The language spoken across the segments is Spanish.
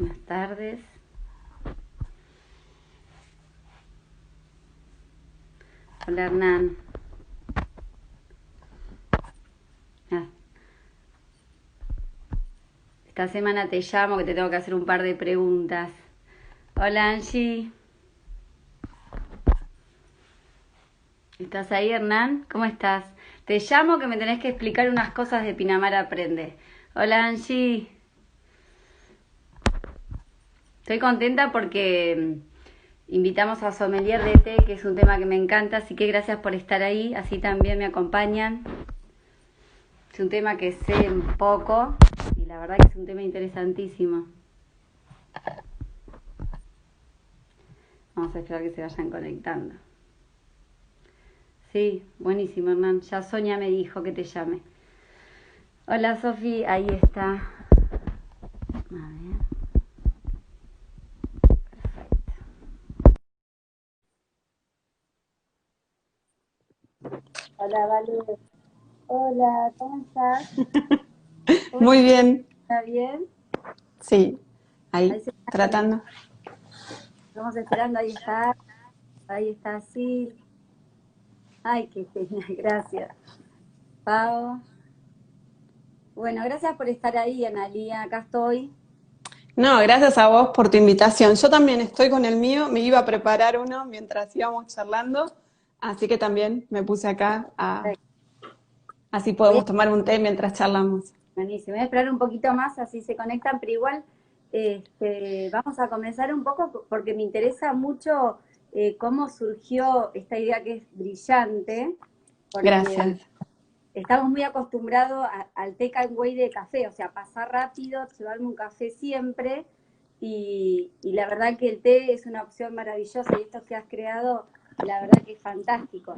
Buenas tardes. Hola Hernán. Ah, esta semana te llamo que te tengo que hacer un par de preguntas. Hola Angie. ¿Estás ahí, Hernán? ¿Cómo estás? Te llamo que me tenés que explicar unas cosas de Pinamar Aprende. Hola Angie. Estoy contenta porque invitamos a Sommelier de Té, que es un tema que me encanta, así que gracias por estar ahí, así también me acompañan. Es un tema que sé un poco y la verdad que es un tema interesantísimo. Vamos a esperar que se vayan conectando. Sí, buenísimo, Hernán. Ya Sonia me dijo que te llame. Hola, Sofi, ahí está. A ver. Hola, Vale. Hola, ¿cómo estás? ¿Cómo Muy bien, está bien? sí, Ahí ahí, se está conectando. tratando. Estamos esperando, ahí está. Ahí está, sí. Ay, qué genial, gracias. Pau. Bueno, gracias por estar ahí, Analía. Acá estoy. No, gracias a vos por tu invitación. Yo también estoy con el mío, me iba a preparar uno mientras íbamos charlando, así que también me puse acá así Voy a podemos tomar un té mientras charlamos. Buenísimo. Voy a esperar un poquito más, así se conectan, pero igual vamos a comenzar un poco porque me interesa mucho cómo surgió esta idea que es brillante, porque Gracias. estamos muy acostumbrados al take away de café, o sea, pasar rápido, llevarme un café siempre, y la verdad que el té es una opción maravillosa y esto que has creado, la verdad que es fantástico.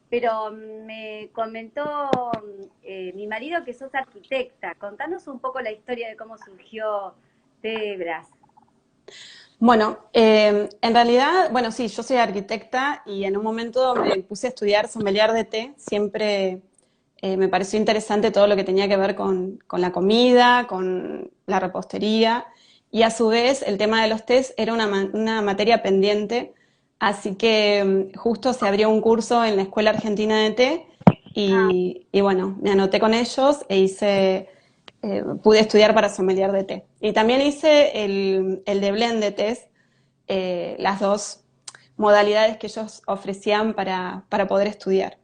Pero me comentó mi marido que sos arquitecta. Contanos un poco la historia de cómo surgió Tebras. Bueno, en realidad, bueno, sí, yo soy arquitecta y en un momento me puse a estudiar sommelier de té. Siempre me pareció interesante todo lo que tenía que ver con la comida, con la repostería y a su vez el tema de los tés era una materia pendiente, así que justo se abrió un curso en la Escuela Argentina de Té Ah, y bueno, me anoté con ellos e hice pude estudiar para sommelier de té. Y también hice el de blend de tés, las dos modalidades que ellos ofrecían para poder estudiar.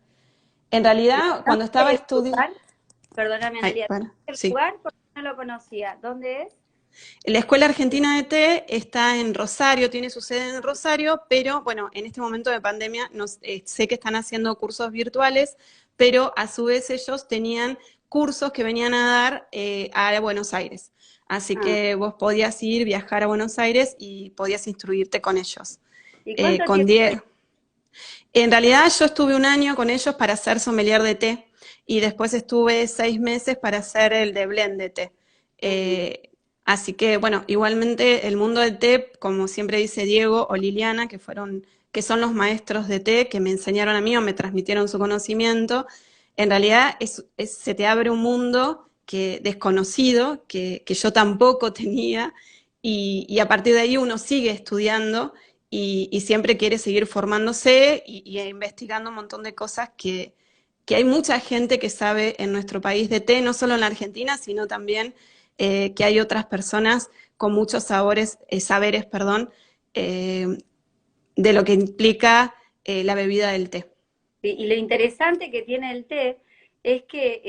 En realidad, cuando estaba ¿dónde es el estudiando... lugar? Perdóname, Analia. Bueno, ¿El sí. lugar? Porque no lo conocía. ¿Dónde es? La Escuela Argentina de Té está en Rosario, tiene su sede en Rosario, pero bueno, en este momento de pandemia sé que están haciendo cursos virtuales, pero a su vez ellos tenían cursos que venían a dar a Buenos Aires. Así Ah, que vos podías ir, viajar a Buenos Aires y podías instruirte con ellos. ¿y cuánto Con tiempo? Diego. En realidad yo estuve un año con ellos para ser sommelier de té y después estuve 6 meses para hacer el de blend de té. Ah, Eh, Así que bueno, igualmente el mundo del té, como siempre dice Diego o Liliana, que son los maestros de té que me enseñaron a mí o me transmitieron su conocimiento, en realidad se te abre un mundo desconocido que yo tampoco tenía y a partir de ahí uno sigue estudiando y siempre quiere seguir formándose y investigando un montón de cosas que hay mucha gente que sabe en nuestro país de té, no solo en la Argentina, sino también que hay otras personas con muchos saberes, perdón, eh, de lo que implica la bebida del té. y lo interesante que tiene el té es que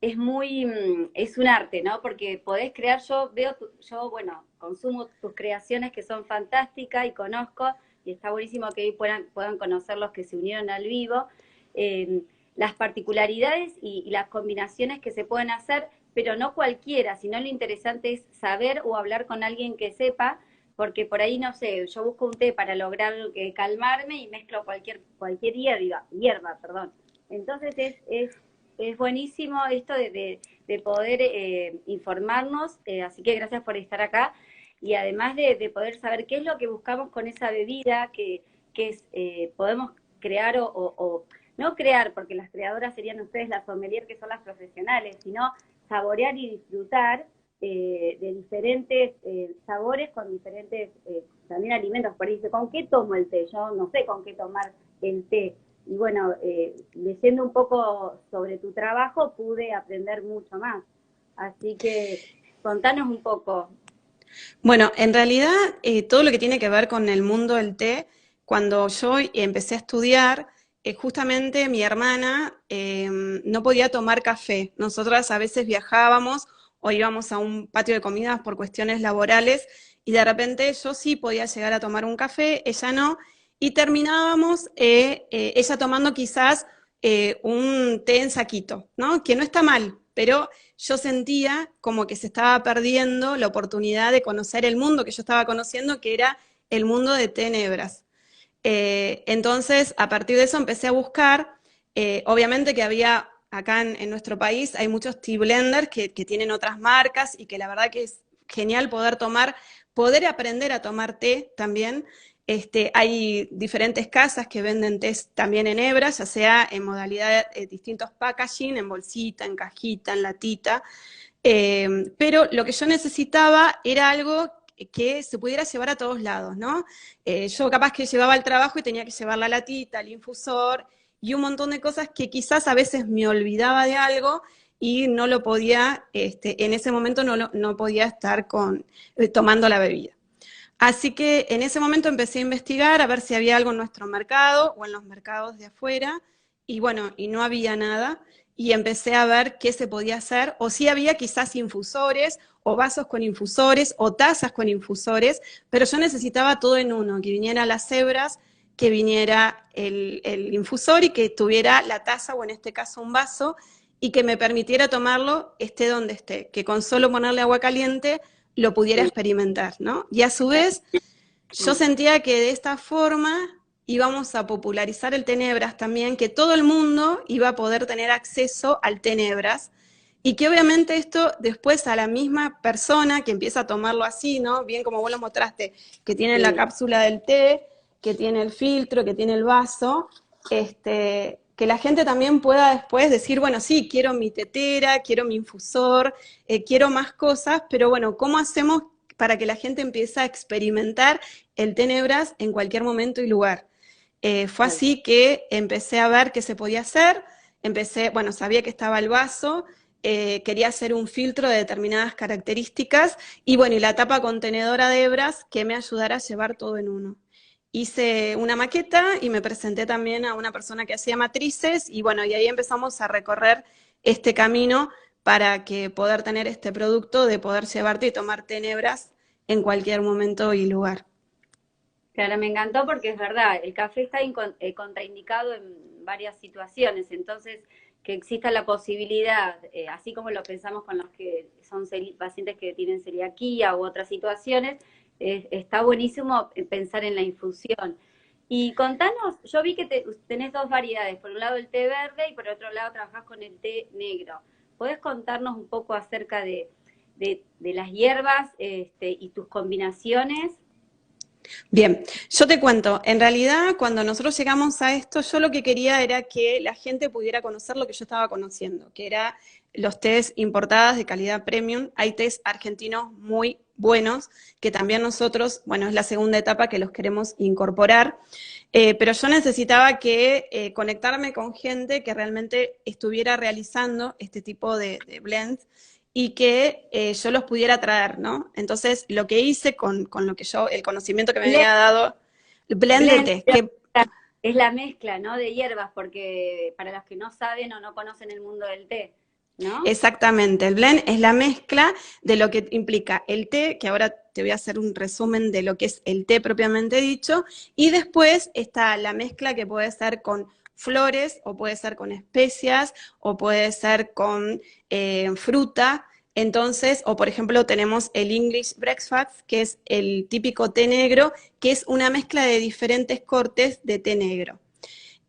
es muy, es un arte, ¿no? Porque podés crear, yo, bueno, consumo tus creaciones que son fantásticas y conozco, y está buenísimo que hoy puedan conocer los que se unieron al vivo, eh, las particularidades y las combinaciones que se pueden hacer, pero no cualquiera, sino lo interesante es saber o hablar con alguien que sepa, porque por ahí, no sé, yo busco un té para lograr calmarme y mezclo cualquier hierba, perdón. Entonces es buenísimo esto de poder informarnos, así que gracias por estar acá y además de poder saber qué es lo que buscamos con esa bebida, que es, podemos crear o no crear, porque las creadoras serían ustedes las sommelier que son las profesionales, sino saborear y disfrutar de diferentes sabores con diferentes también alimentos. Por ahí dice, ¿con qué tomo el té? Yo no sé con qué tomar el té. Y bueno, leyendo un poco sobre tu trabajo pude aprender mucho más. Así que contanos un poco. Bueno, en realidad todo lo que tiene que ver con el mundo del té, cuando yo empecé a estudiar, justamente mi hermana no podía tomar café. Nosotras a veces viajábamos o íbamos a un patio de comidas por cuestiones laborales y de repente yo sí podía llegar a tomar un café, ella no, y terminábamos ella tomando quizás un té en saquito, ¿no? Que no está mal, pero yo sentía como que se estaba perdiendo la oportunidad de conocer el mundo que yo estaba conociendo, que era el mundo de Tenebras. Entonces, a partir de eso empecé a buscar, obviamente que había acá en nuestro país, hay muchos tea blenders que tienen otras marcas y que la verdad que es genial poder tomar, poder aprender a tomar té también. Hay diferentes casas que venden té también en hebras, ya sea en modalidad de distintos packaging, en bolsita, en cajita, en latita. Pero lo que yo necesitaba era algo que se pudiera llevar a todos lados, ¿no? Yo capaz que llevaba al trabajo y tenía que llevar la latita, el infusor y un montón de cosas que quizás a veces me olvidaba de algo y no lo podía, en ese momento no podía estar tomando la bebida. Así que en ese momento empecé a investigar a ver si había algo en nuestro mercado o en los mercados de afuera, y bueno, y no había nada, y empecé a ver qué se podía hacer, o si había quizás infusores, o vasos con infusores, o tazas con infusores, pero yo necesitaba todo en uno, que viniera las hebras, que viniera el infusor y que tuviera la taza, o en este caso un vaso, y que me permitiera tomarlo esté donde esté, que con solo ponerle agua caliente lo pudiera Sí, experimentar, ¿no? Y a su vez, yo sentía que de esta forma íbamos a popularizar el Tenebras también, que todo el mundo iba a poder tener acceso al Tenebras y que obviamente esto después a la misma persona que empieza a tomarlo así, ¿no? Bien como vos lo mostraste, que tiene la sí. cápsula del té, que tiene el filtro, que tiene el vaso, que la gente también pueda después decir, bueno, sí, quiero mi tetera, quiero mi infusor, quiero más cosas, pero bueno, ¿cómo hacemos para que la gente empiece a experimentar el Tenebras en cualquier momento y lugar? Fue Claro. así que empecé a ver qué se podía hacer, bueno, sabía que estaba el vaso, quería hacer un filtro de determinadas características y bueno, y la tapa contenedora de hebras que me ayudara a llevar todo en uno. Hice una maqueta y me presenté también a una persona que hacía matrices y bueno, y ahí empezamos a recorrer este camino para que poder tener este producto de poder llevarte y tomarte en hebras en cualquier momento y lugar. Claro, me encantó porque es verdad, el café está contraindicado en varias situaciones, entonces que exista la posibilidad, así como lo pensamos con los que son pacientes que tienen celiaquía u otras situaciones, está buenísimo pensar en la infusión. Y contanos, yo vi que tenés dos variedades, por un lado el té verde y por otro lado trabajás con el té negro. ¿Podés contarnos un poco acerca de las hierbas y tus combinaciones? Bien, yo te cuento, en realidad cuando nosotros llegamos a esto, yo lo que quería era que la gente pudiera conocer lo que yo estaba conociendo, que era los tés importados de calidad premium. Hay tés argentinos muy buenos, que también nosotros, bueno, es la segunda etapa que los queremos incorporar, pero yo necesitaba que conectarme con gente que realmente estuviera realizando este tipo de blends y que yo los pudiera traer, ¿no? Entonces, lo que hice con lo que yo, el conocimiento que me Blend, había dado, el blend de blend té, que es la mezcla, ¿no? De hierbas, porque para los que no saben o no conocen el mundo del té, ¿no? exactamente, el blend es la mezcla de lo que implica el té, que ahora te voy a hacer un resumen de lo que es el té propiamente dicho, y después está la mezcla que puede ser con flores, o puede ser con especias, o puede ser con fruta. Entonces, o por ejemplo, tenemos el English Breakfast, que es el típico té negro, que es una mezcla de diferentes cortes de té negro.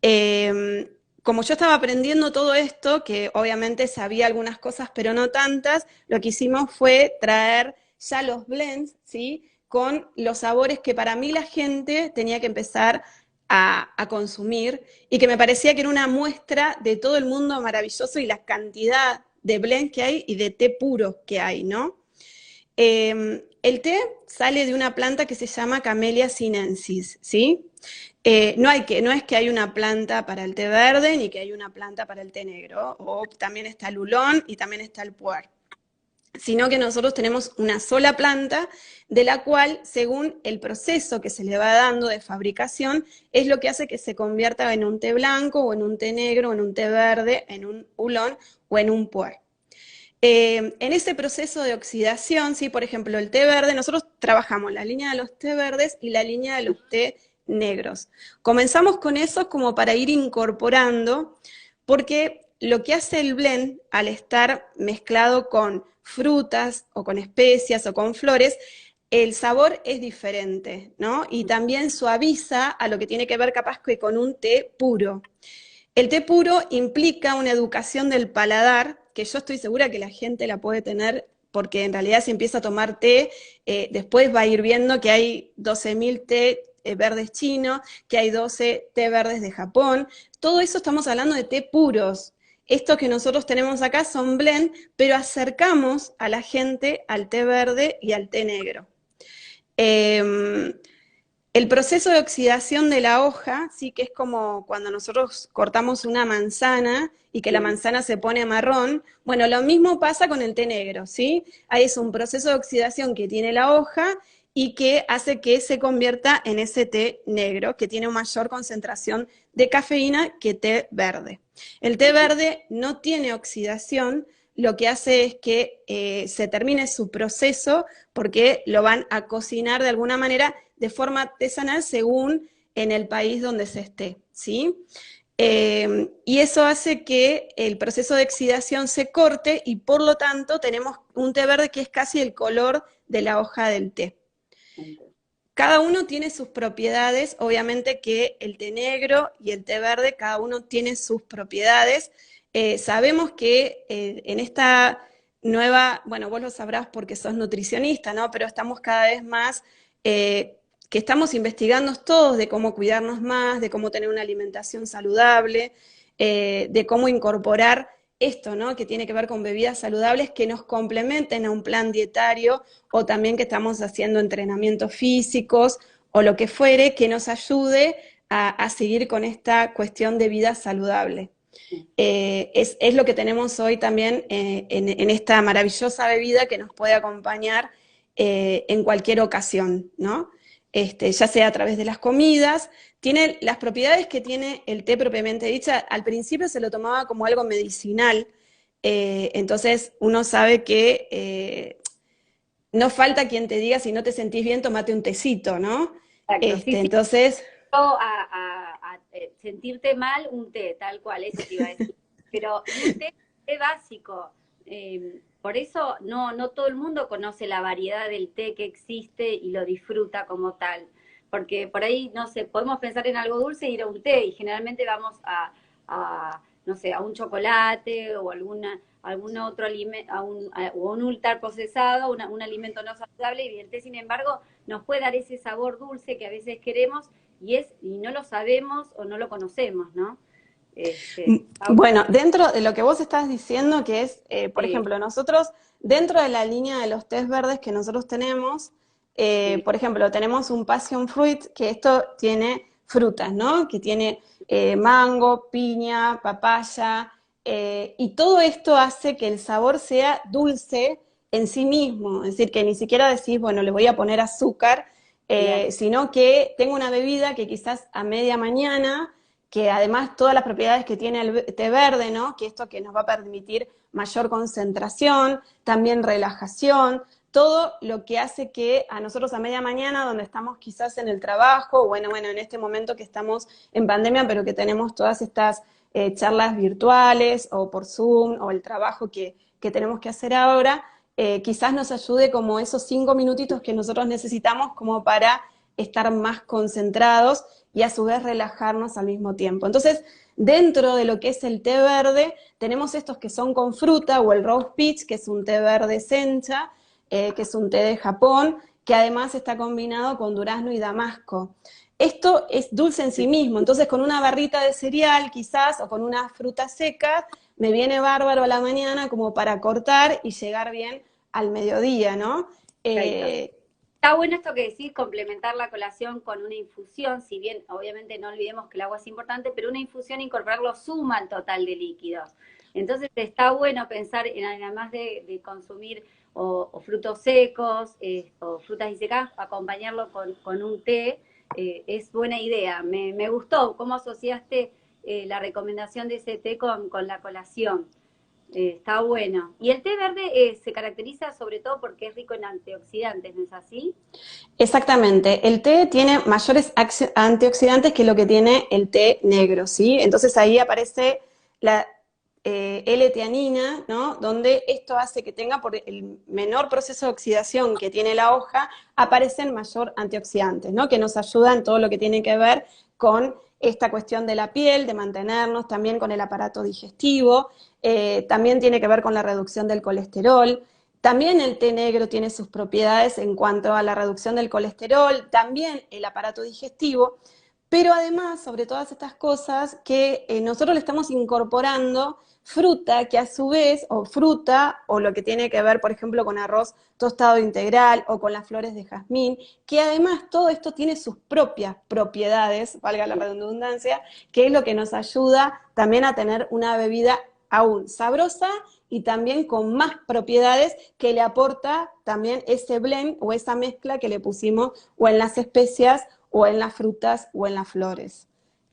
Eh, Como yo estaba aprendiendo todo esto, que obviamente sabía algunas cosas, pero no tantas, lo que hicimos fue traer ya los blends, ¿sí? Con los sabores que para mí la gente tenía que empezar a consumir y que me parecía que era una muestra de todo el mundo maravilloso y la cantidad de blends que hay y de té puro que hay, ¿no? El té sale de una planta que se llama Camellia sinensis, ¿sí? No es que hay una planta para el té verde ni que hay una planta para el té negro, o también está el oolong y también está el puer, sino que nosotros tenemos una sola planta de la cual, según el proceso que se le va dando de fabricación, es lo que hace que se convierta en un té blanco o en un té negro o en un té verde, en un oolong o en un puer. En ese proceso de oxidación, ¿sí? Por ejemplo, el té verde, nosotros trabajamos la línea de los té verdes y la línea de los té negros. Comenzamos con esos como para ir incorporando, porque lo que hace el blend al estar mezclado con frutas o con especias o con flores, el sabor es diferente, ¿no? Y también suaviza a lo que tiene que ver capaz que con un té puro. El té puro implica una educación del paladar, que yo estoy segura que la gente la puede tener, porque en realidad si empieza a tomar té, después va a ir viendo que hay 12.000 té verdes chinos, que hay 12 té verdes de Japón. Todo eso estamos hablando de té puros. Estos que nosotros tenemos acá son blend, pero acercamos a la gente al té verde y al té negro. El proceso de oxidación de la hoja, sí que es como cuando nosotros cortamos una manzana y que la Sí. manzana se pone marrón. Bueno, lo mismo pasa con el té negro, ¿sí? Ahí es un proceso de oxidación que tiene la hoja y que hace que se convierta en ese té negro, que tiene mayor concentración de cafeína que té verde. El té verde no tiene oxidación, lo que hace es que se termine su proceso porque lo van a cocinar de alguna manera de forma artesanal según en el país donde se esté, ¿sí? Y eso hace que el proceso de oxidación se corte y por lo tanto tenemos un té verde que es casi el color de la hoja del té. Cada uno tiene sus propiedades, obviamente que el té negro y el té verde, cada uno tiene sus propiedades. Sabemos que en esta nueva, bueno, vos lo sabrás porque sos nutricionista, ¿no? Pero estamos cada vez más, que estamos investigando todos de cómo cuidarnos más, de cómo tener una alimentación saludable, de cómo incorporar esto, ¿no? Que tiene que ver con bebidas saludables que nos complementen a un plan dietario o también que estamos haciendo entrenamientos físicos o lo que fuere que nos ayude a seguir con esta cuestión de vida saludable. Es lo que tenemos hoy también en esta maravillosa bebida que nos puede acompañar en cualquier ocasión, ¿no? Ya sea a través de las comidas, tiene las propiedades que tiene el té propiamente dicha. Al principio se lo tomaba como algo medicinal, entonces uno sabe que no falta quien te diga si no te sentís bien, tomate un tecito, ¿no? Exacto, sí, sí. Entonces, Sentirte mal, un té, tal cual, eso te iba a decir. Pero, y un té básico. Por eso no todo el mundo conoce la variedad del té que existe y lo disfruta como tal. Porque por ahí, no sé, podemos pensar en algo dulce e ir a un té y generalmente vamos no sé, a un chocolate o algún otro alimento, o un ultra procesado, un alimento no saludable, y el té, sin embargo, nos puede dar ese sabor dulce que a veces queremos y no lo sabemos o no lo conocemos, ¿no? bueno, dentro de lo que vos estás diciendo, que es, por Sí, ejemplo, nosotros, dentro de la línea de los tés verdes que nosotros tenemos, sí, por ejemplo, tenemos un passion fruit, que esto tiene frutas, ¿no? Que tiene mango, piña, papaya, y todo esto hace que el sabor sea dulce en sí mismo, es decir, que ni siquiera decís, bueno, le voy a poner azúcar, claro. sino que tengo una bebida que quizás a media mañana que además todas las propiedades que tiene el té verde, ¿no? Que esto que nos va a permitir mayor concentración, también relajación, todo lo que hace que a nosotros a media mañana, donde estamos quizás en el trabajo, bueno, en este momento que estamos en pandemia, pero que tenemos todas estas charlas virtuales o por Zoom o el trabajo que tenemos que hacer ahora, quizás nos ayude como esos 5 minutitos que nosotros necesitamos como para estar más concentrados y a su vez relajarnos al mismo tiempo. Entonces, dentro de lo que es el té verde, tenemos estos que son con fruta o el rose peach, que es un té verde sencha, que es un té de Japón, que además está combinado con durazno y damasco. Esto es dulce en sí mismo, entonces con una barrita de cereal quizás o con unas frutas secas, me viene bárbaro a la mañana como para cortar y llegar bien al mediodía, ¿no? Perfecto. Está bueno esto que decís, complementar la colación con una infusión, si bien obviamente no olvidemos que el agua es importante, pero una infusión incorporarlo suma al total de líquidos. Entonces está bueno pensar en, además de consumir o frutos secos o frutas disecadas, acompañarlo con un té, es buena idea. Me gustó cómo asociaste la recomendación de ese té con la colación. Está bueno. Y el té verde se caracteriza sobre todo porque es rico en antioxidantes, ¿no es así? Exactamente, el té tiene mayores antioxidantes que lo que tiene el té negro, ¿sí? Entonces ahí aparece la L-teanina, ¿no? Donde esto hace que tenga, por el menor proceso de oxidación que tiene la hoja, aparecen mayor antioxidantes, ¿no? Que nos ayudan en todo lo que tiene que ver con esta cuestión de la piel, de mantenernos, también con el aparato digestivo, también tiene que ver con la reducción del colesterol. También el té negro tiene sus propiedades en cuanto a la reducción del colesterol, también el aparato digestivo, pero además, sobre todas estas cosas, que nosotros le estamos incorporando fruta que a su vez, o fruta, o lo que tiene que ver, por ejemplo, con arroz tostado integral o con las flores de jazmín, que además todo esto tiene sus propias propiedades, valga la redundancia, que es lo que nos ayuda también a tener una bebida aún sabrosa y también con más propiedades que le aporta también ese blend o esa mezcla que le pusimos o en las especias o en las frutas o en las flores.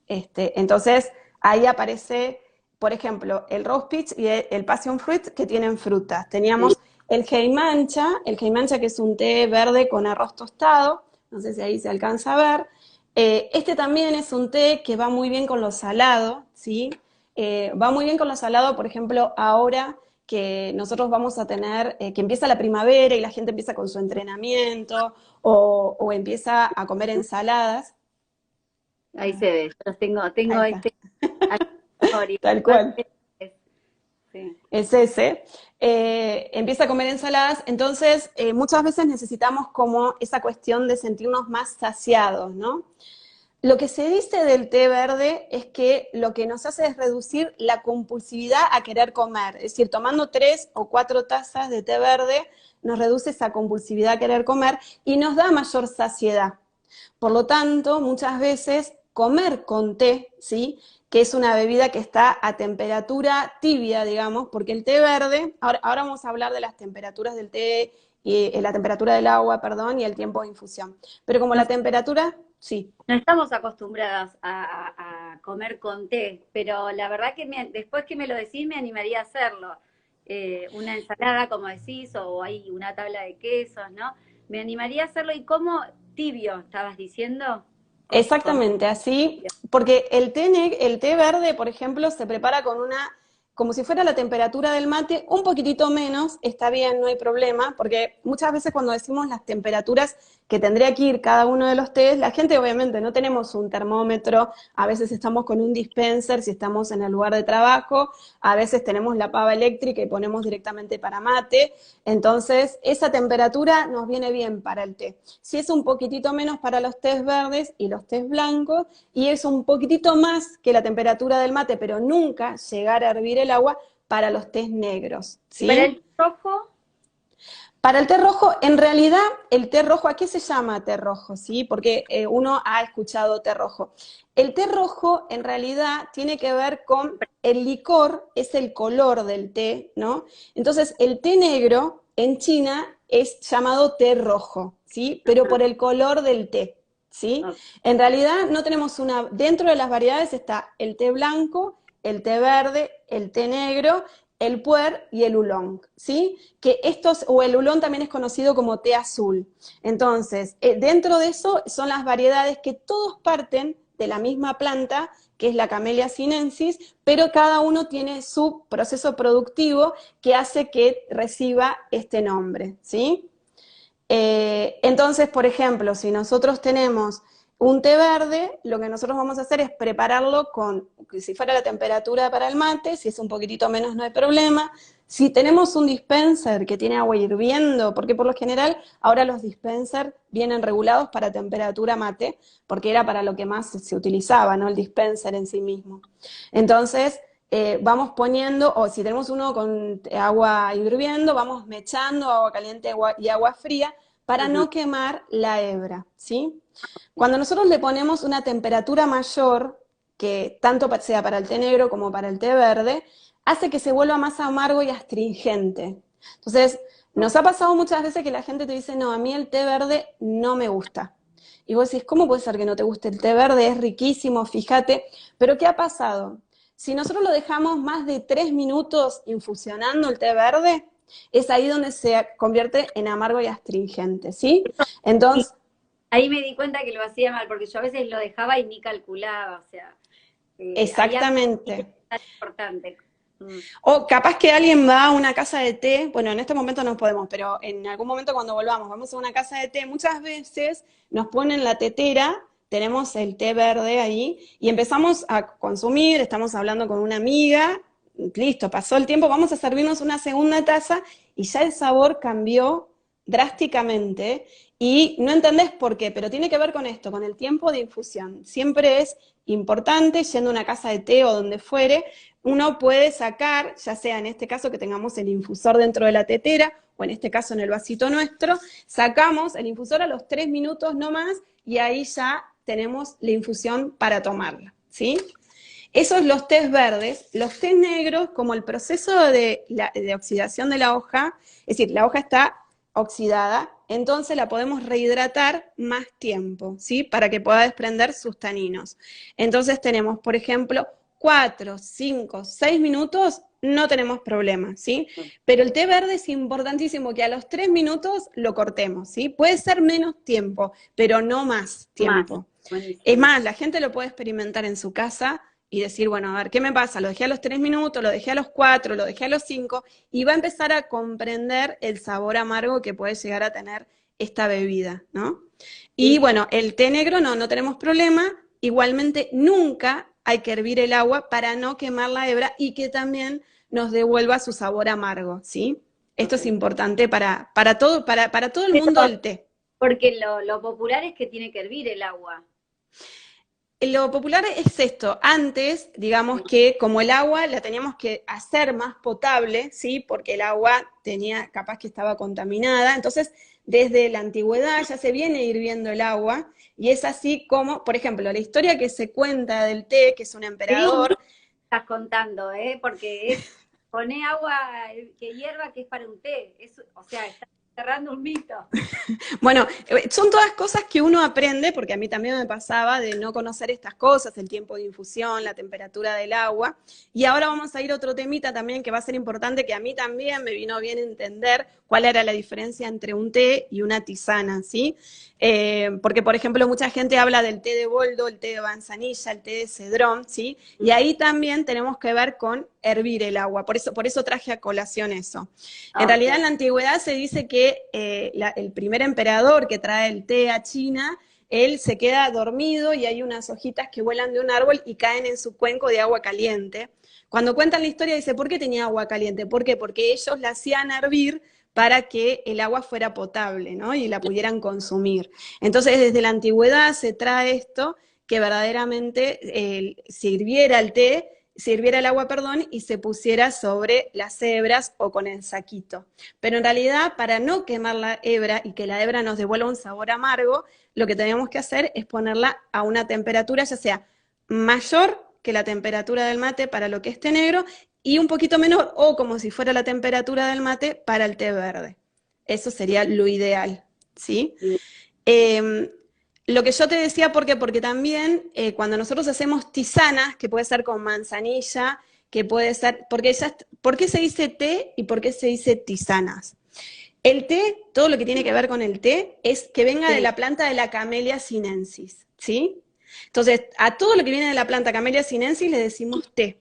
Entonces, ahí aparece, por ejemplo, el rose peach y el passion fruit que tienen frutas. Sí. Teníamos el heimancha que es un té verde con arroz tostado, no sé si ahí se alcanza a ver. Este también es un té que va muy bien con lo salado, ¿sí? Va muy bien con lo salado, por ejemplo, ahora que nosotros vamos a tener, que empieza la primavera y la gente empieza con su entrenamiento o empieza a comer ensaladas. Ahí se ve, yo los Ahí tengo está, este accesorio. tal cual. Sí. Es ese. Empieza a comer ensaladas, entonces muchas veces necesitamos como esa cuestión de sentirnos más saciados, ¿no? Lo que se dice del té verde es que lo que nos hace es reducir la compulsividad a querer comer. Es decir, tomando 3 o 4 tazas de té verde nos reduce esa compulsividad a querer comer y nos da mayor saciedad. Por lo tanto, muchas veces comer con té, ¿sí? Que es una bebida que está a temperatura tibia, digamos, porque el té verde, ahora vamos a hablar de las temperaturas del té, y la temperatura del agua, perdón, y el tiempo de infusión. Pero como No, la temperatura, sí. no estamos acostumbradas a comer con té, pero la verdad que después que me lo decís me animaría a hacerlo. Una ensalada, como decís, o hay una tabla de quesos, ¿no? Me animaría a hacerlo. ¿Y cómo tibio estabas diciendo? Exactamente, así, porque el té verde, por ejemplo, se prepara con como si fuera la temperatura del mate, un poquitito menos, está bien, no hay problema, porque muchas veces cuando decimos las temperaturas que tendría que ir cada uno de los tés, la gente obviamente no tenemos un termómetro, a veces estamos con un dispenser si estamos en el lugar de trabajo, a veces tenemos la pava eléctrica y ponemos directamente para mate, entonces esa temperatura nos viene bien para el té. Si es un poquitito menos para los tés verdes y los tés blancos, y es un poquitito más que la temperatura del mate, pero nunca llegar a hervir el agua para los tés negros, ¿Y para ¿sí? el rojo? Para el té rojo, en realidad, el té rojo, ¿a qué se llama té rojo? ¿Sí? Porque uno ha escuchado té rojo. El té rojo, en realidad, tiene que ver con el licor, es el color del té, ¿no? Entonces, el té negro en China es llamado té rojo, ¿sí? Pero Ajá, por el color del té, ¿sí? ok. En realidad, no tenemos dentro de las variedades está el té blanco, el té verde, el té negro, el puer y el oolong, ¿sí? Que estos, o el oolong también es conocido como té azul. Entonces, dentro de eso son las variedades que todos parten de la misma planta, que es la Camellia sinensis, pero cada uno tiene su proceso productivo que hace que reciba este nombre, ¿sí? Entonces, por ejemplo, si nosotros tenemos un té verde, lo que nosotros vamos a hacer es prepararlo con, si fuera la temperatura para el mate, si es un poquitito menos no hay problema. Si tenemos un dispenser que tiene agua hirviendo, porque por lo general ahora los dispensers vienen regulados para temperatura mate, porque era para lo que más se utilizaba, ¿no? El dispenser en sí mismo. Entonces, vamos poniendo, o si tenemos uno con agua hirviendo, vamos mechando agua caliente y agua fría para Ujú. no quemar la hebra, ¿sí? Cuando nosotros le ponemos una temperatura mayor, que tanto sea para el té negro como para el té verde, hace que se vuelva más amargo y astringente. Entonces, nos ha pasado muchas veces que la gente te dice, no, a mí el té verde no me gusta. Y vos decís, ¿cómo puede ser que no te guste el té verde? Es riquísimo, fíjate. Pero ¿qué ha pasado? Si nosotros lo dejamos más de 3 minutos infusionando el té verde, es ahí donde se convierte en amargo y astringente, ¿sí? Y Entonces, ahí me di cuenta que lo hacía mal, porque yo a veces lo dejaba y ni calculaba, o sea, había que exactamente. tan importante. Mm. O capaz que alguien va a una casa de té, bueno, en este momento no podemos, pero en algún momento cuando volvamos, vamos a una casa de té, muchas veces nos ponen la tetera, tenemos el té verde ahí, y empezamos a consumir, estamos hablando con una amiga, listo, pasó el tiempo, vamos a servirnos una segunda taza, y ya el sabor cambió drásticamente, y no entendés por qué, pero tiene que ver con esto, con el tiempo de infusión. Siempre es importante, yendo a una casa de té o donde fuere, uno puede sacar, ya sea en este caso que tengamos el infusor dentro de la tetera, o en este caso en el vasito nuestro, sacamos el infusor a los 3 minutos no más, y ahí ya tenemos la infusión para tomarla, ¿sí? Esos los tés verdes, los tés negros, como el proceso de oxidación de la hoja, es decir, la hoja está oxidada, entonces la podemos rehidratar más tiempo, ¿sí? Para que pueda desprender sus taninos. Entonces tenemos, por ejemplo, 4, 5, 6 minutos, no tenemos problema, ¿sí? Pero el té verde es importantísimo que a los 3 minutos lo cortemos, ¿sí? Puede ser menos tiempo, pero no más Más, tiempo. Es buenísimo. más, la gente lo puede experimentar en su casa y decir, bueno, a ver, ¿qué me pasa? Lo dejé a los 3 minutos, lo dejé a los 4, lo dejé a los 5, y va a empezar a comprender el sabor amargo que puede llegar a tener esta bebida, ¿no? Y Sí, bueno, el té negro no tenemos problema. Igualmente, nunca hay que hervir el agua para no quemar la hebra y que también nos devuelva su sabor amargo, ¿sí? Esto es ok. importante para todo el mundo Pero del té. porque lo popular es que tiene que hervir el agua. Lo popular es esto. Antes, digamos que como el agua la teníamos que hacer más potable, ¿sí? Porque el agua tenía, capaz que estaba contaminada. Entonces, desde la antigüedad ya se viene hirviendo el agua y es así como, por ejemplo, la historia que se cuenta del té, que es un Te digo mucho emperador. lo que estás contando, ¿eh? Porque es poner agua que hierva que es para un té. O sea, estás cerrando un mito. Bueno, son todas cosas que uno aprende, porque a mí también me pasaba de no conocer estas cosas, el tiempo de infusión, la temperatura del agua. Y ahora vamos a ir a otro temita también que va a ser importante, que a mí también me vino bien entender cuál era la diferencia entre un té y una tisana, ¿sí? Porque, por ejemplo, mucha gente habla del té de boldo, el té de manzanilla, el té de cedrón, ¿sí? Y ahí también tenemos que ver con hervir el agua. Por eso traje a colación eso. En realidad, en Ok. la antigüedad se dice que el primer emperador que trae el té a China, él se queda dormido y hay unas hojitas que vuelan de un árbol y caen en su cuenco de agua caliente. Cuando cuentan la historia dice, ¿por qué tenía agua caliente? ¿Por qué? Porque ellos la hacían hervir para que el agua fuera potable, ¿no? Y la pudieran consumir. Entonces, desde la antigüedad se trae esto, que verdaderamente sirviera el té, sirviera el agua, perdón, y se pusiera sobre las hebras o con el saquito. Pero en realidad, para no quemar la hebra y que la hebra nos devuelva un sabor amargo, lo que tenemos que hacer es ponerla a una temperatura, ya sea mayor que la temperatura del mate para lo que es té negro y un poquito menor o como si fuera la temperatura del mate para el té verde. Eso sería lo ideal, ¿sí? Bien. Eh, lo que yo te decía, ¿por qué? Porque también cuando nosotros hacemos tisanas, que puede ser con manzanilla, que puede ser, ¿por qué se dice té y por qué se dice tisanas? El té, todo lo que tiene que ver con el té, es que venga de Sí. la planta de la Camellia sinensis, ¿sí? Entonces, a todo lo que viene de la planta Camellia sinensis le decimos té,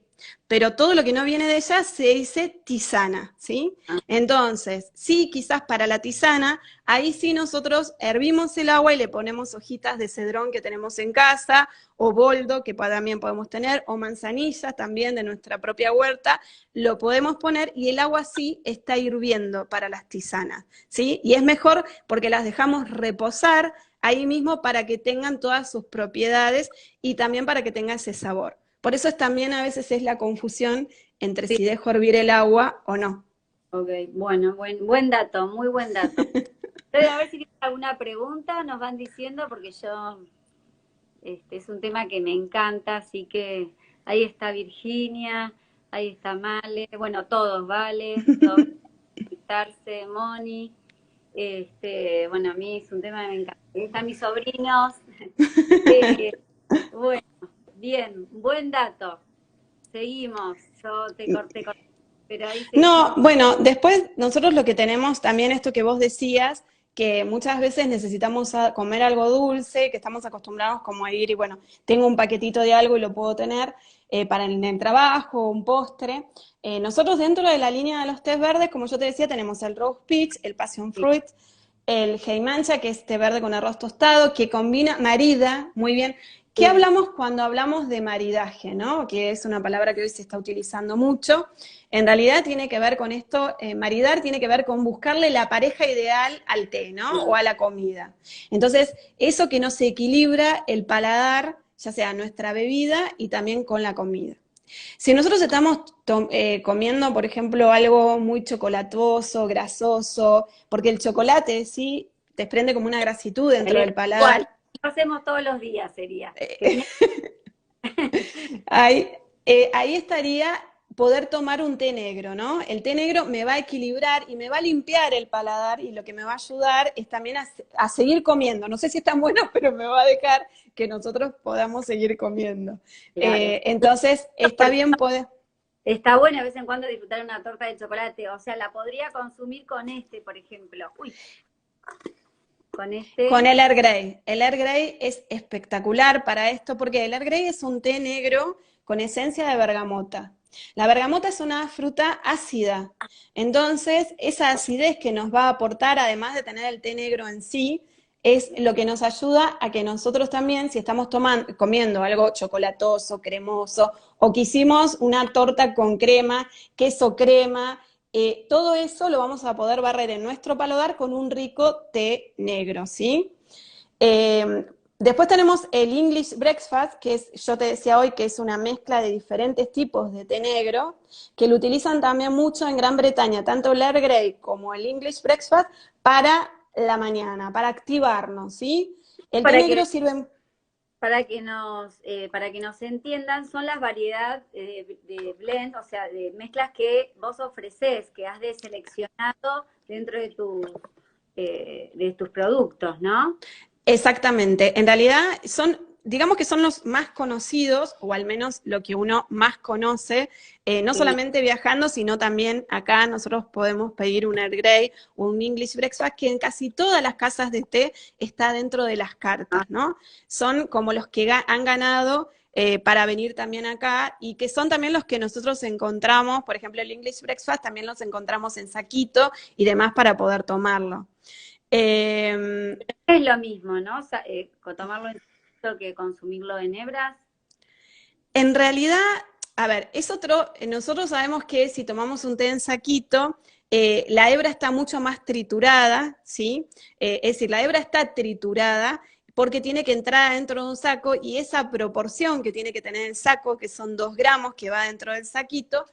pero todo lo que no viene de ella se dice tisana, ¿sí? Ah, Entonces, sí, quizás para la tisana, ahí sí nosotros hervimos el agua y le ponemos hojitas de cedrón que tenemos en casa, o boldo, que también podemos tener, o manzanillas también de nuestra propia huerta, lo podemos poner y el agua sí está hirviendo para las tisanas, ¿sí? Y es mejor porque las dejamos reposar ahí mismo para que tengan todas sus propiedades y también para que tenga ese sabor. Por eso es también a veces es la confusión entre Sí, si dejo hervir el agua o no. ok, bueno, buen dato, muy buen dato. Entonces, a ver si tienen alguna pregunta, nos van diciendo, porque yo, es un tema que me encanta, así que ahí está Virginia, ahí está Male, bueno, todos, Vale, todos, Tarse, Moni, bueno, a mí es un tema que me encanta. Ahí están mis sobrinos, eh, bueno, bien, buen dato. Seguimos, yo te corté, pero ahí No, seguimos. bueno, después nosotros lo que tenemos también esto que vos decías, que muchas veces necesitamos comer algo dulce, que estamos acostumbrados como a ir y bueno, tengo un paquetito de algo y lo puedo tener para el trabajo, un postre. Nosotros dentro de la línea de los tés verdes, como yo te decía, tenemos el Rose Peach, el Passion Sí, Fruit, el Heimancha, que es té verde con arroz tostado, que combina, marida muy bien. ¿Qué sí, hablamos cuando hablamos de maridaje, no? Que es una palabra que hoy se está utilizando mucho. En realidad tiene que ver con esto, maridar tiene que ver con buscarle la pareja ideal al té, ¿no? O a la comida. Entonces, eso que no se equilibra el paladar, ya sea nuestra bebida y también con la comida. Si nosotros estamos comiendo, por ejemplo, algo muy chocolatoso, grasoso, porque el chocolate sí desprende como una grasitud dentro del igual, paladar, lo hacemos todos los días, sería. Genial. ahí, ahí estaría poder tomar un té negro, ¿no? El té negro me va a equilibrar y me va a limpiar el paladar y lo que me va a ayudar es también a seguir comiendo. No sé si es tan bueno, pero me va a dejar que nosotros podamos seguir comiendo. Claro. Entonces, está Porque bien poder... está bueno de vez en cuando disfrutar una torta de chocolate. O sea, la podría consumir con por ejemplo. Uy, con Con el Earl Grey. El Earl Grey es espectacular para esto porque el Earl Grey es un té negro con esencia de bergamota. La bergamota es una fruta ácida, entonces esa acidez que nos va a aportar, además de tener el té negro en sí, es lo que nos ayuda a que nosotros también, si estamos comiendo algo chocolatoso, cremoso, o quisimos una torta con crema, queso crema, todo eso lo vamos a poder barrer en nuestro paladar con un rico té negro, ¿sí? Eh, Después tenemos el English Breakfast, que es, yo te decía hoy, que es una mezcla de diferentes tipos de té negro, que lo utilizan también mucho en Gran Bretaña, tanto el Earl Grey como el English Breakfast, para la mañana, para activarnos, ¿sí? El té para que negro sirve... para que nos entiendan, son las variedades de blend, o sea, de mezclas que vos ofreces, que has deseleccionado dentro de tus productos, ¿no? Exactamente. En realidad son, digamos que son los más conocidos, o al menos lo que uno más conoce, no Sí. solamente viajando, sino también acá nosotros podemos pedir un Earl Grey o un English Breakfast, que en casi todas las casas de té está dentro de las cartas, Ah, ¿no? Son como los que han ganado para venir también acá y que son también los que nosotros encontramos, por ejemplo, el English Breakfast también los encontramos en saquito y demás para poder tomarlo. Eh, es lo mismo, ¿no? O sea, tomarlo en que consumirlo en hebras. En realidad, a ver, es otro, nosotros sabemos que si tomamos un té en saquito, la hebra está mucho más triturada, ¿sí? Es decir, la hebra está triturada porque tiene que entrar dentro de un saco y esa proporción que tiene que tener el saco, que son 2 gramos que va dentro del saquito,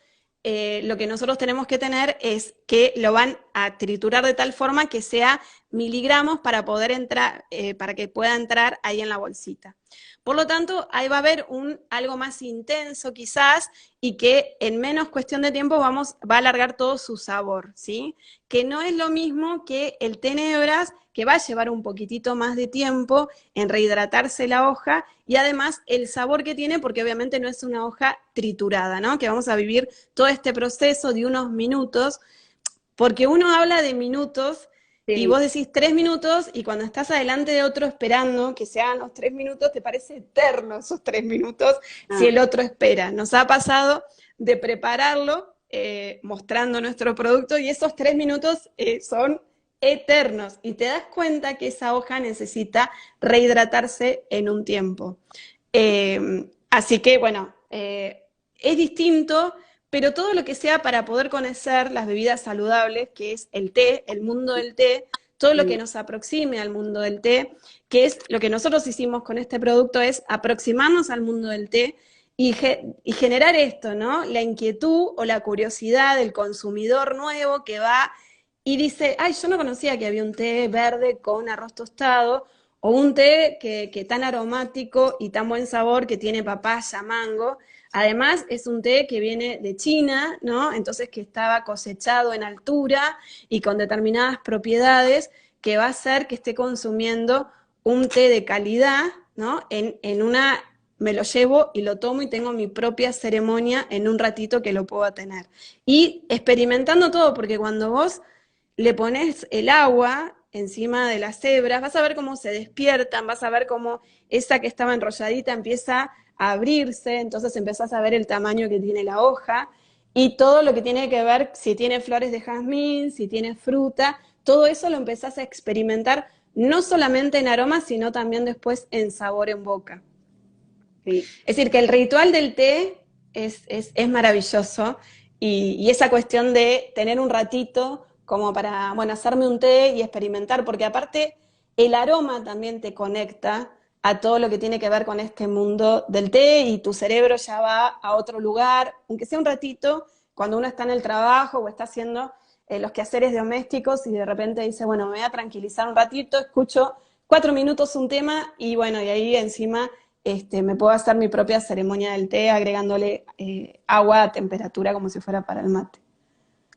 lo que nosotros tenemos que tener es que lo van a triturar de tal forma que sea miligramos para poder entrar, para que pueda entrar ahí en la bolsita. Por lo tanto, ahí va a haber algo más intenso quizás y que en menos cuestión de tiempo va a alargar todo su sabor, ¿sí? Que no es lo mismo que el té nebras, que va a llevar un poquitito más de tiempo en rehidratarse la hoja y además el sabor que tiene, porque obviamente no es una hoja triturada, ¿no? Que vamos a vivir todo este proceso de unos minutos, porque uno habla de minutos y Sí. vos decís 3 minutos y cuando estás adelante de otro esperando que se hagan los 3 minutos, te parece eterno esos 3 minutos si Ah, el otro espera. Nos ha pasado de prepararlo mostrando nuestro producto y esos 3 minutos son eternos y te das cuenta que esa hoja necesita rehidratarse en un tiempo. Así que bueno, es distinto, pero todo lo que sea para poder conocer las bebidas saludables, que es el té, el mundo del té, todo lo que mm, nos aproxime al mundo del té, que es lo que nosotros hicimos con este producto, es aproximarnos al mundo del té y generar esto, ¿no? La inquietud o la curiosidad del consumidor nuevo que va y dice, ay, yo no conocía que había un té verde con arroz tostado, o un té que tan aromático y tan buen sabor que tiene papaya, mango. Además, es un té que viene de China, ¿no? Entonces que estaba cosechado en altura y con determinadas propiedades que va a hacer que esté consumiendo un té de calidad, ¿no? En una, me lo llevo y lo tomo y tengo mi propia ceremonia en un ratito que lo puedo tener. Y experimentando todo, porque cuando vos le pones el agua encima de las hebras, vas a ver cómo se despiertan, vas a ver cómo esa que estaba enrolladita empieza a abrirse, entonces empezás a ver el tamaño que tiene la hoja y todo lo que tiene que ver si tiene flores de jazmín, si tiene fruta, todo eso lo empezás a experimentar no solamente en aroma, sino también después en sabor en boca. Sí. Es decir, que el ritual del té es maravilloso y esa cuestión de tener un ratito como para, bueno, hacerme un té y experimentar, porque aparte el aroma también te conecta a todo lo que tiene que ver con este mundo del té y tu cerebro ya va a otro lugar, aunque sea un ratito, cuando uno está en el trabajo o está haciendo los quehaceres domésticos y de repente dice, bueno, me voy a tranquilizar un ratito, escucho 4 minutos un tema y bueno, y ahí encima me puedo hacer mi propia ceremonia del té agregándole agua a temperatura como si fuera para el mate.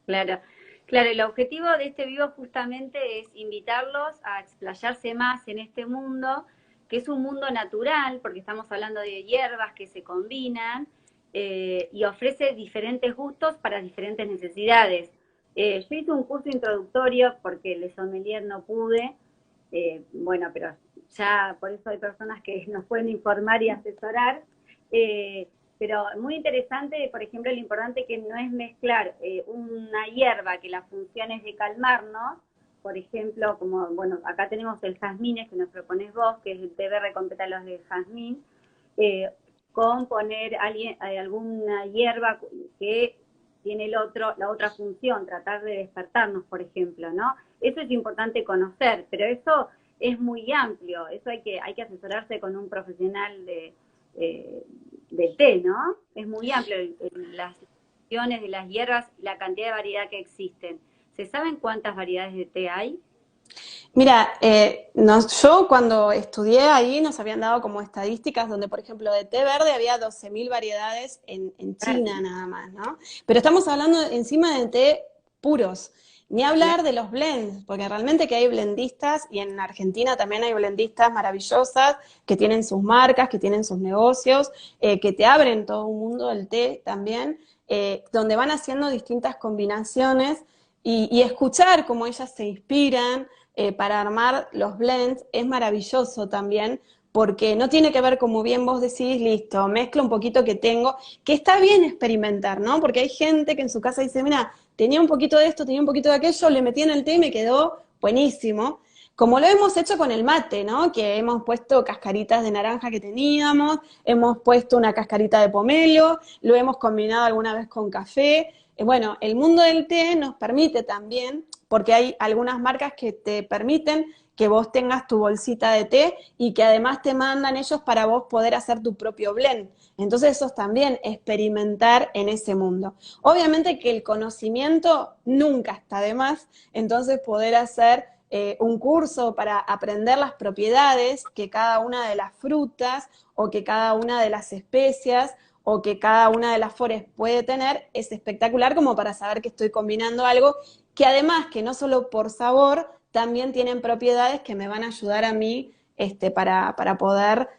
Claro, claro, el objetivo de este vivo justamente es invitarlos a explayarse más en este mundo, que es un mundo natural, porque estamos hablando de hierbas que se combinan y ofrece diferentes gustos para diferentes necesidades. Yo hice un curso introductorio porque el sommelier no pude, bueno, pero ya por eso hay personas que nos pueden informar y asesorar. Eh, pero muy interesante, por ejemplo, lo importante que no es mezclar una hierba que la función es de calmarnos, por ejemplo, como, bueno, acá tenemos el jazmín, que nos propones vos, que es el té verde con pétalos de jazmín, con poner alguna hierba que tiene la otra función, tratar de despertarnos, por ejemplo, ¿no? Eso es importante conocer, pero eso es muy amplio, eso hay que asesorarse con un profesional eh, del té, ¿no? Es muy amplio las funciones de las hierbas, la cantidad de variedad que existen. ¿Se saben cuántas variedades de té hay? Mira, yo cuando estudié ahí nos habían dado como estadísticas donde, por ejemplo, de té verde había 12.000 variedades en China nada más, ¿no? Pero estamos hablando encima de té puros. Ni hablar de los blends, porque realmente que hay blendistas, y en Argentina también hay blendistas maravillosas que tienen sus marcas, que tienen sus negocios, que te abren todo un mundo del té también, donde van haciendo distintas combinaciones y escuchar cómo ellas se inspiran, para armar los blends es maravilloso también, porque no tiene que ver, como bien vos decís, listo, mezcla un poquito que tengo, que está bien experimentar, ¿no? Porque hay gente que en su casa dice, mira, tenía un poquito de esto, tenía un poquito de aquello, le metí en el té y me quedó buenísimo. Como lo hemos hecho con el mate, ¿no? Que hemos puesto cascaritas de naranja que teníamos, hemos puesto una cascarita de pomelo, lo hemos combinado alguna vez con café. Bueno, el mundo del té nos permite también, porque hay algunas marcas que te permiten que vos tengas tu bolsita de té y que además te mandan ellos para vos poder hacer tu propio blend. Entonces eso es también experimentar en ese mundo. Obviamente que el conocimiento nunca está de más, entonces poder hacer un curso para aprender las propiedades que cada una de las frutas o que cada una de las especias o que cada una de las flores puede tener es espectacular como para saber que estoy combinando algo que además que no solo por sabor, también tienen propiedades que me van a ayudar a mí para poder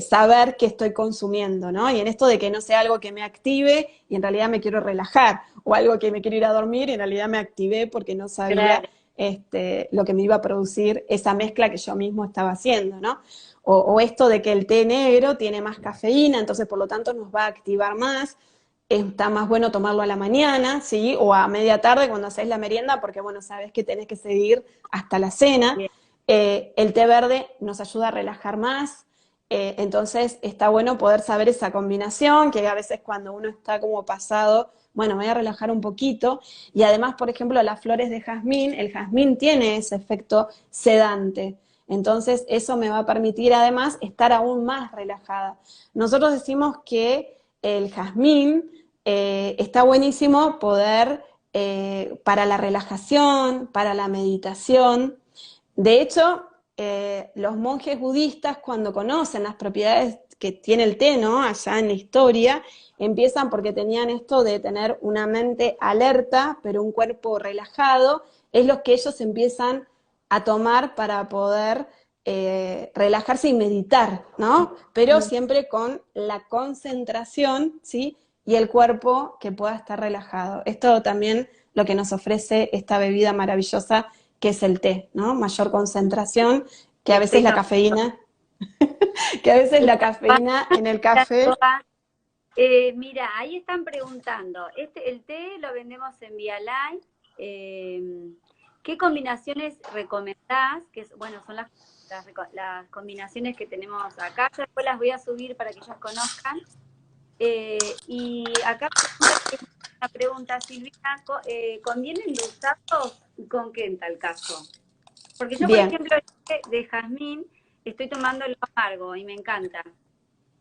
saber qué estoy consumiendo, ¿no? Y en esto de que no sea algo que me active y en realidad me quiero relajar, o algo que me quiero ir a dormir y en realidad me activé porque no sabía Claro. lo que me iba a producir esa mezcla que yo mismo estaba haciendo, ¿no? O esto de que el té negro tiene más cafeína, entonces por lo tanto nos va a activar más, está más bueno tomarlo a la mañana, ¿sí? O a media tarde cuando haces la merienda, porque bueno, sabes que tenés que seguir hasta la cena. Bien. El té verde nos ayuda a relajar más, entonces está bueno poder saber esa combinación, que a veces cuando uno está como pasado, bueno, me voy a relajar un poquito, y además, por ejemplo, las flores de jazmín, el jazmín tiene ese efecto sedante. Entonces, eso me va a permitir además estar aún más relajada. Nosotros decimos que el jazmín está buenísimo poder para la relajación, para la meditación. De hecho, los monjes budistas cuando conocen las propiedades que tiene el té, ¿no? Allá en la historia, empiezan porque tenían esto de tener una mente alerta, pero un cuerpo relajado, es lo que ellos empiezan a tomar para poder relajarse y meditar, ¿no? Pero siempre con la concentración, ¿sí? Y el cuerpo que pueda estar relajado. Esto también lo que nos ofrece esta bebida maravillosa que es el té, ¿no? Mayor concentración, que a veces la cafeína, que a veces la cafeína en el café. Mira, ahí están preguntando, el té lo vendemos en Vialine, ¿qué combinaciones recomendás? Bueno, son las combinaciones que tenemos acá, yo después las voy a subir para que ellos conozcan. Y acá una pregunta, Silvina, ¿conviene endulzarlos y con qué en tal caso? Porque yo, por ejemplo, de jazmín estoy tomando lo amargo y me encanta.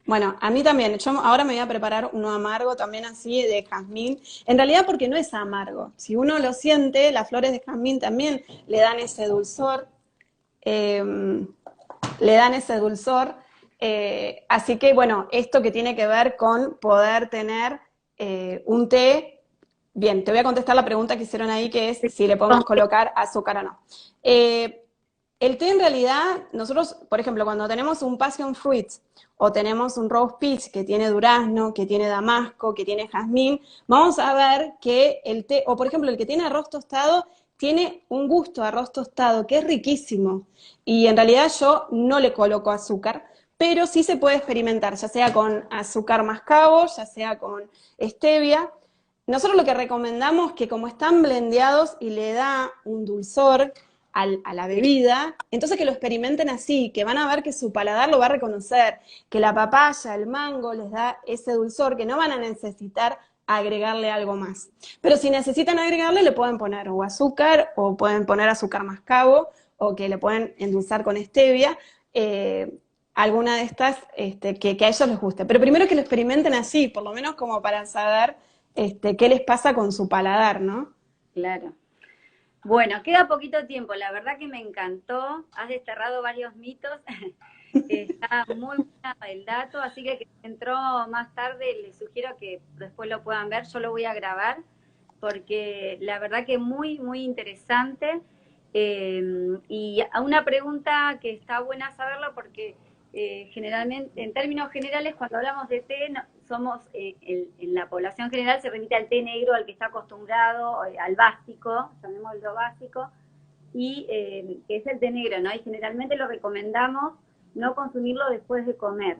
Bueno, a mí también. Yo ahora me voy a preparar uno amargo también así de jazmín. En realidad porque no es amargo. Si uno lo siente, las flores de jazmín también le dan ese dulzor. Así que, bueno, esto que tiene que ver con poder tener un té. Bien, te voy a contestar la pregunta que hicieron ahí, que es si le podemos colocar azúcar o no. El té en realidad, nosotros, por ejemplo, cuando tenemos un passion fruit o tenemos un rose peach que tiene durazno, que tiene damasco, que tiene jazmín, vamos a ver que el té, o por ejemplo el que tiene arroz tostado, tiene un gusto a arroz tostado que es riquísimo. Y en realidad yo no le coloco azúcar, pero sí se puede experimentar, ya sea con azúcar mascabo, ya sea con stevia. Nosotros lo que recomendamos que como están blendeados y le da un dulzor a la bebida, entonces que lo experimenten así, que van a ver que su paladar lo va a reconocer, que la papaya, el mango les da ese dulzor, que no van a necesitar agregarle algo más. Pero si necesitan agregarle, le pueden poner o azúcar, o pueden poner azúcar mascabo, o que le pueden endulzar con stevia, alguna de estas que a ellos les guste. Pero primero que lo experimenten así, por lo menos como para saber qué les pasa con su paladar, ¿no? Claro. Bueno, queda poquito tiempo, la verdad que me encantó, has desterrado varios mitos, está muy bueno el dato, así que entró más tarde, les sugiero que después lo puedan ver, yo lo voy a grabar, porque la verdad que muy, muy interesante, y a una pregunta que está buena saberlo, porque generalmente, en términos generales, cuando hablamos de té, somos, en la población general se remite al té negro, al que está acostumbrado, al básico, llamémoslo básico, y que es el té negro, ¿no? Y generalmente lo recomendamos no consumirlo después de comer.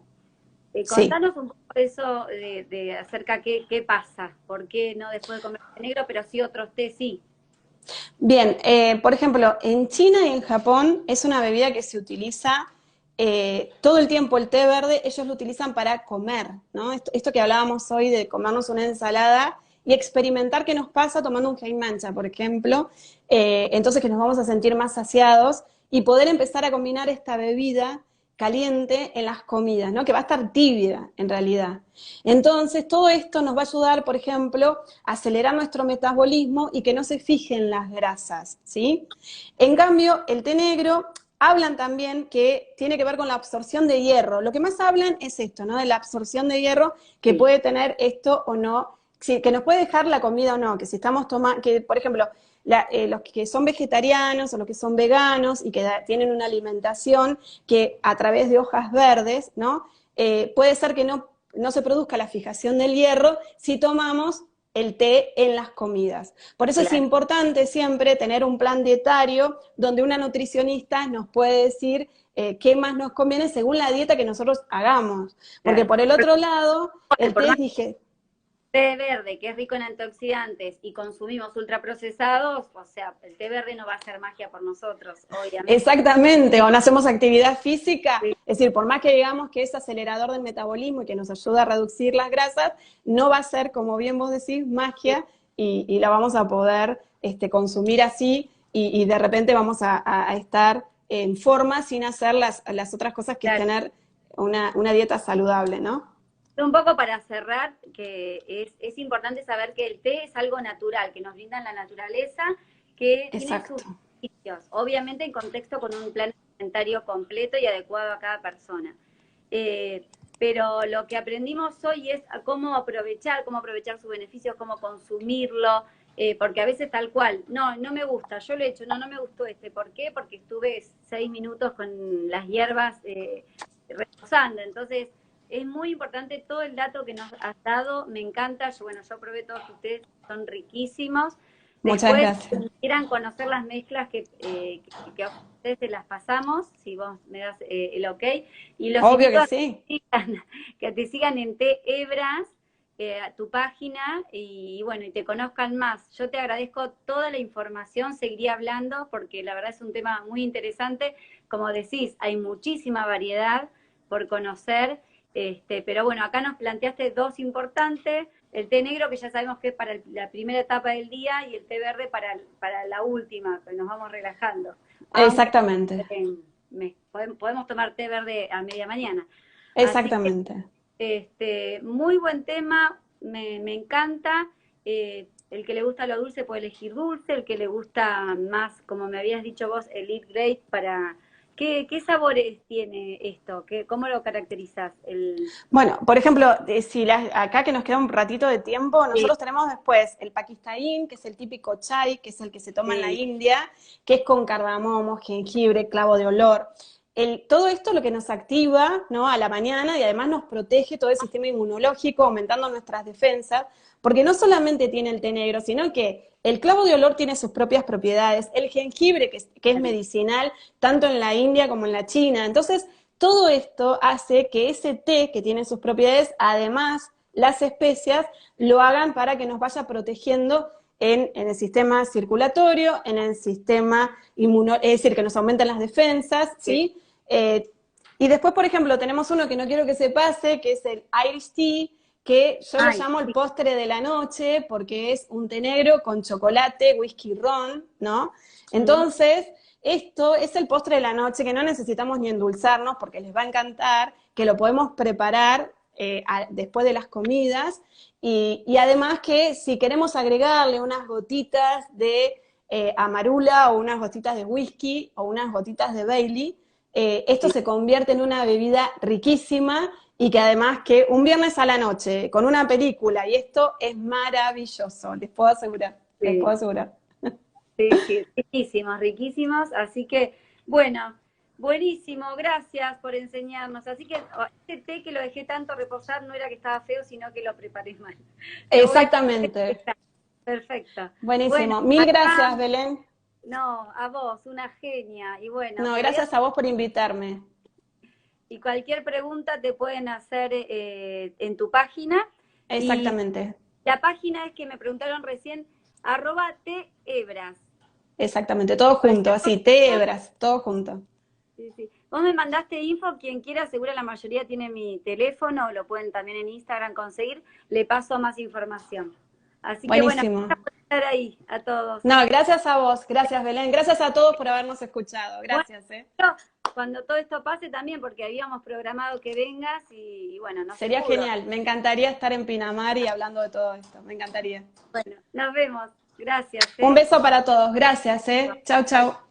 Sí. Contanos un poco eso de acerca qué pasa, por qué no después de comer té negro, pero sí otros té sí. Bien, por ejemplo, en China y en Japón es una bebida que se utiliza todo el tiempo. El té verde ellos lo utilizan para comer, ¿no? Esto que hablábamos hoy de comernos una ensalada y experimentar qué nos pasa tomando un mancha, por ejemplo, entonces que nos vamos a sentir más saciados y poder empezar a combinar esta bebida caliente en las comidas, ¿no? Que va a estar tibia en realidad. Entonces, todo esto nos va a ayudar, por ejemplo, a acelerar nuestro metabolismo y que no se fijen las grasas, ¿sí? En cambio, el té negro hablan también que tiene que ver con la absorción de hierro. Lo que más hablan es esto, ¿no? De la absorción de hierro que Sí. puede tener esto o no, que nos puede dejar la comida o no, que si estamos tomando, que por ejemplo, los que son vegetarianos o los que son veganos y que tienen una alimentación que a través de hojas verdes, ¿no? Puede ser que no se produzca la fijación del hierro si tomamos el té en las comidas. Por eso es Claro. importante siempre tener un plan dietario donde una nutricionista nos puede decir qué más nos conviene según la dieta que nosotros hagamos. Porque Claro. por el otro lado, el Por té más dije, té verde, que es rico en antioxidantes, y consumimos ultraprocesados, o sea, el té verde no va a hacer magia por nosotros, obviamente. exactamente, o no hacemos actividad física, Sí, es decir, por más que digamos que es acelerador del metabolismo y que nos ayuda a reducir las grasas, no va a ser, como bien vos decís, sí, magia y la vamos a poder consumir así y de repente vamos a estar en forma sin hacer las otras cosas que es tener una dieta saludable, ¿no? Un poco para cerrar, que es importante saber que el té es algo natural, que nos brinda la naturaleza, que tiene sus beneficios, obviamente en contexto con un plan alimentario completo y adecuado a cada persona. Pero lo que aprendimos hoy es a cómo aprovechar sus beneficios, cómo consumirlo, porque a veces tal cual, no me gusta, yo lo he hecho, no me gustó ¿por qué? Porque estuve 6 minutos con las hierbas reposando, entonces es muy importante todo el dato que nos has dado, me encanta, yo probé todos ustedes, son riquísimos. Muchas Después, gracias. si quieran conocer las mezclas que a ustedes se las pasamos, si vos me das el ok. Y los Obvio invito que a sí. que te sigan en Té Hebras, a tu página, y bueno, y te conozcan más. Yo te agradezco toda la información, seguiría hablando, porque la verdad es un tema muy interesante. Como decís, hay muchísima variedad por conocer, pero bueno, acá nos planteaste dos importantes. El té negro, que ya sabemos que es para la primera etapa del día, y el té verde para la última, que nos vamos relajando. Exactamente. Podemos tomar té verde a media mañana. Exactamente. Así que, muy buen tema, me encanta. El que le gusta lo dulce puede elegir dulce, el que le gusta más, como me habías dicho vos, el Eat Great para... ¿Qué sabores tiene esto? ¿Cómo lo caracterizás? Bueno, por ejemplo, acá que nos queda un ratito de tiempo, nosotros tenemos después el pakistaín, que es el típico chai, que es el que se toma en la India, que es con cardamomo, jengibre, clavo de olor. Todo esto lo que nos activa, ¿no?, a la mañana, y además nos protege todo el sistema inmunológico, aumentando nuestras defensas, porque no solamente tiene el té negro, sino que el clavo de olor tiene sus propias propiedades, el jengibre, que es medicinal, tanto en la India como en la China. Entonces, todo esto hace que ese té, que tiene sus propiedades, además las especias, lo hagan para que nos vaya protegiendo en el sistema circulatorio, en el sistema inmunológico, es decir, que nos aumenten las defensas, ¿sí? Y después, por ejemplo, tenemos uno que no quiero que se pase, que es el Irish Tea, que yo lo llamo el postre de la noche, porque es un té negro con chocolate, whisky, ron, ¿no? Entonces, esto es el postre de la noche, que no necesitamos ni endulzarnos, porque les va a encantar, que lo podemos preparar después de las comidas, y además que si queremos agregarle unas gotitas de amarula, o unas gotitas de whisky, o unas gotitas de Bailey, esto se convierte en una bebida riquísima, y que además que un viernes a la noche, con una película, y esto es maravilloso, les puedo asegurar, les puedo asegurar. Sí, riquísimos, riquísimos, así que, bueno, buenísimo, gracias por enseñarnos. Así que este té que lo dejé tanto reposar no era que estaba feo, sino que lo preparé mal. Exactamente. Perfecto. Buenísimo. Bueno, Mil gracias, Belén. No, a vos, una genia. Y bueno, no, gracias a vos por invitarme. Y cualquier pregunta te pueden hacer en tu página. Exactamente. Y la página es que me preguntaron recién, @tehebras. Exactamente, todo junto, así, Té Hebras, todo junto. Sí. Vos me mandaste info, quien quiera, seguro la mayoría tiene mi teléfono, o lo pueden también en Instagram conseguir, le paso más información. Así Buenísimo. que bueno, gracias por estar ahí, a todos. No, gracias a vos, gracias Belén, gracias a todos por habernos escuchado, gracias. Cuando todo esto pase también, porque habíamos programado que vengas, y bueno, no Sería se pudo. genial, me encantaría estar en Pinamar y hablando de todo esto, me encantaría. Bueno, nos vemos, gracias. Un beso para todos, gracias, chau, chau.